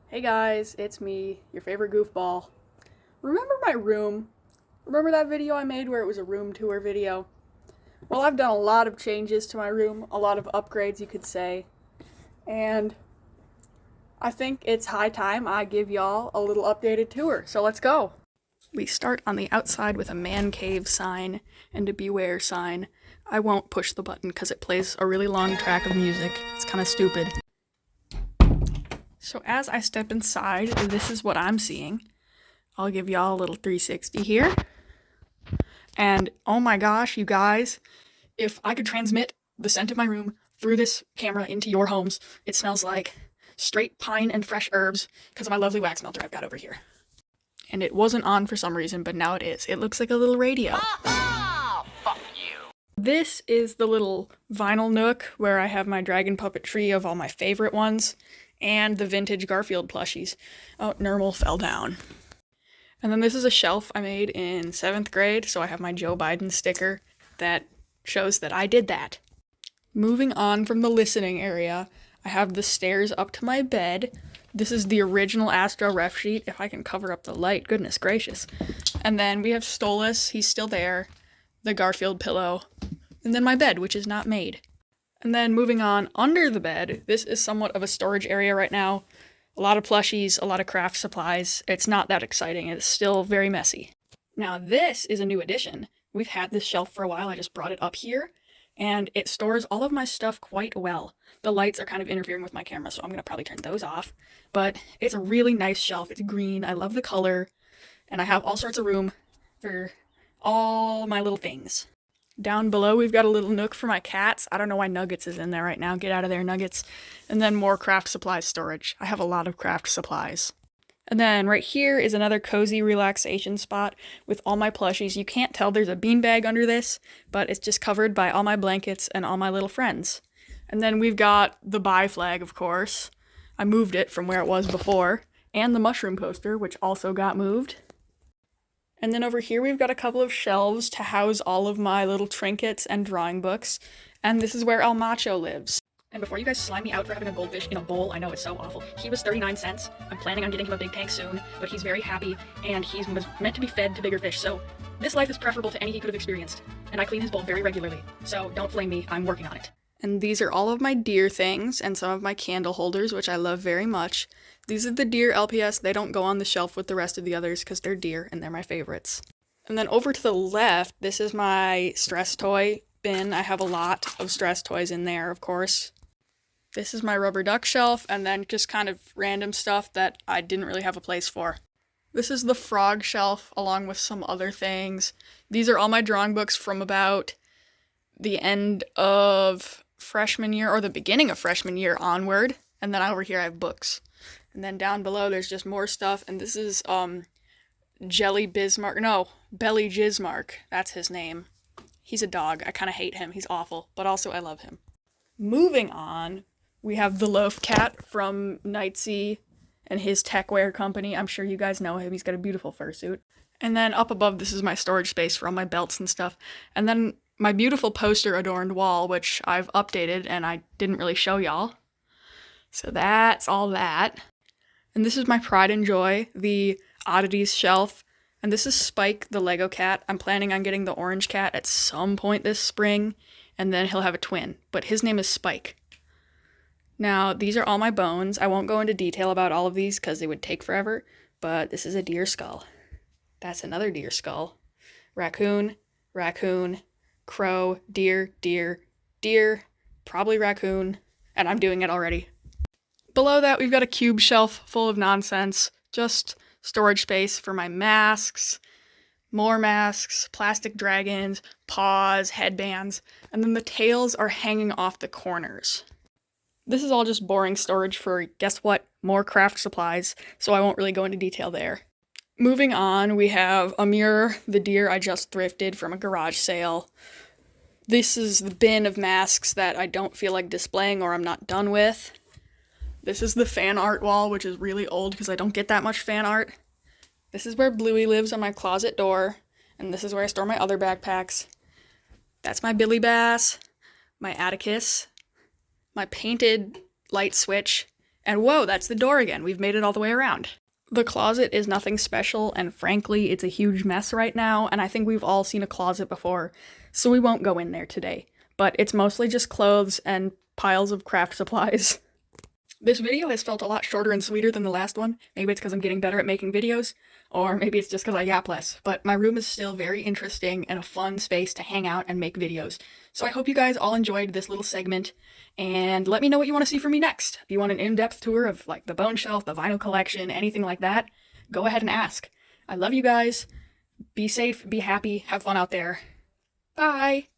Hey guys, it's me, your favorite goofball. Remember my room? Remember that video I made where it was a room tour video? Well, I've done a lot of changes to my room, a lot of upgrades, you could say, and I think it's high time I give y'all a little updated tour, so let's go. We start on the outside with a man cave sign and a beware sign. I won't push the button because it plays a really long track of music. It's kind of stupid. So as I step inside, this is what I'm seeing. I'll give y'all a little 360 here. And oh my gosh, you guys, if I could transmit the scent of my room through this camera into your homes, it smells like straight pine and fresh herbs because of my lovely wax melter I've got over here. And it wasn't on for some reason, but now it is. It looks like a little radio. Fuck you. This is the little vinyl nook where I have my dragon puppet tree of all my favorite ones and the vintage Garfield plushies. Oh, Nermal fell down. And then this is a shelf I made in 7th grade, so I have my Joe Biden sticker that shows that I did that. Moving on from the listening area, I have the stairs up to my bed. This is the original Astro ref sheet, if I can cover up the light, goodness gracious. And then we have Stolas, he's still there, the Garfield pillow, and then my bed, which is not made. And then moving on, under the bed, this is somewhat of a storage area right now. A lot of plushies, a lot of craft supplies. It's not that exciting. It's still very messy. Now this is a new addition. We've had this shelf for a while. I just brought it up here, and it stores all of my stuff quite well. The lights are kind of interfering with my camera, so I'm going to probably turn those off. But it's a really nice shelf. It's green. I love the color. And I have all sorts of room for all my little things. Down below, we've got a little nook for my cats. I don't know why Nuggets is in there right now. Get out of there, Nuggets. And then more craft supplies storage. I have a lot of craft supplies. And then right here is another cozy relaxation spot with all my plushies. You can't tell there's a beanbag under this, but it's just covered by all my blankets and all my little friends. And then we've got the bye flag, of course. I moved it from where it was before. And the mushroom poster, which also got moved. And then over here we've got a couple of shelves to house all of my little trinkets and drawing books. And this is where El Macho lives. And before you guys slime me out for having a goldfish in a bowl, I know it's so awful. He was 39 cents. I'm planning on getting him a big tank soon, but he's very happy, and he was meant to be fed to bigger fish, so this life is preferable to any he could have experienced. And I clean his bowl very regularly, so don't flame me, I'm working on it. And these are all of my deer things, and some of my candle holders, which I love very much. These are the deer LPS. They don't go on the shelf with the rest of the others because they're deer, and they're my favorites. And then over to the left, this is my stress toy bin. I have a lot of stress toys in there, of course. This is my rubber duck shelf, and then just kind of random stuff that I didn't really have a place for. This is the frog shelf, along with some other things. These are all my drawing books from about the end of freshman year, or the beginning of freshman year onward. And then over here I have books. And then down below there's just more stuff, and this is Belly Jizmark. That's his name. He's a dog. I kind of hate him. He's awful, but also I love him. Moving on, we have the Loaf Cat from Knightsey and his techwear company. I'm sure you guys know him. He's got a beautiful fursuit. And then up above, this is my storage space for all my belts and stuff. And then my beautiful poster adorned wall, which I've updated and I didn't really show y'all. So that's all that. And this is my pride and joy, the oddities shelf. And this is Spike, the Lego cat. I'm planning on getting the orange cat at some point this spring, and then he'll have a twin. But his name is Spike. Now, these are all my bones. I won't go into detail about all of these because they would take forever, but this is a deer skull. That's another deer skull. Raccoon, raccoon, crow, deer, deer, deer, probably raccoon, and I'm doing it already. Below that, we've got a cube shelf full of nonsense, just storage space for my masks, more masks, plastic dragons, paws, headbands, and then the tails are hanging off the corners. This is all just boring storage for, guess what, more craft supplies, so I won't really go into detail there. Moving on, we have Amir, the deer I just thrifted from a garage sale. This is the bin of masks that I don't feel like displaying or I'm not done with. This is the fan art wall, which is really old because I don't get that much fan art. This is where Bluey lives on my closet door, and this is where I store my other backpacks. That's my Billy Bass, my Atticus, my painted light switch, And whoa, that's the door again. We've made it all the way around. The closet is nothing special, and frankly, it's a huge mess right now, and I think we've all seen a closet before, so we won't go in there today. But it's mostly just clothes and piles of craft supplies. This video has felt a lot shorter and sweeter than the last one. Maybe it's because I'm getting better at making videos, or maybe it's just because I yap less. But my room is still very interesting and a fun space to hang out and make videos. So I hope you guys all enjoyed this little segment, and let me know what you want to see from me next. If you want an in-depth tour of like the bone shelf, the vinyl collection, anything like that, go ahead and ask. I love you guys. Be safe, be happy, have fun out there. Bye!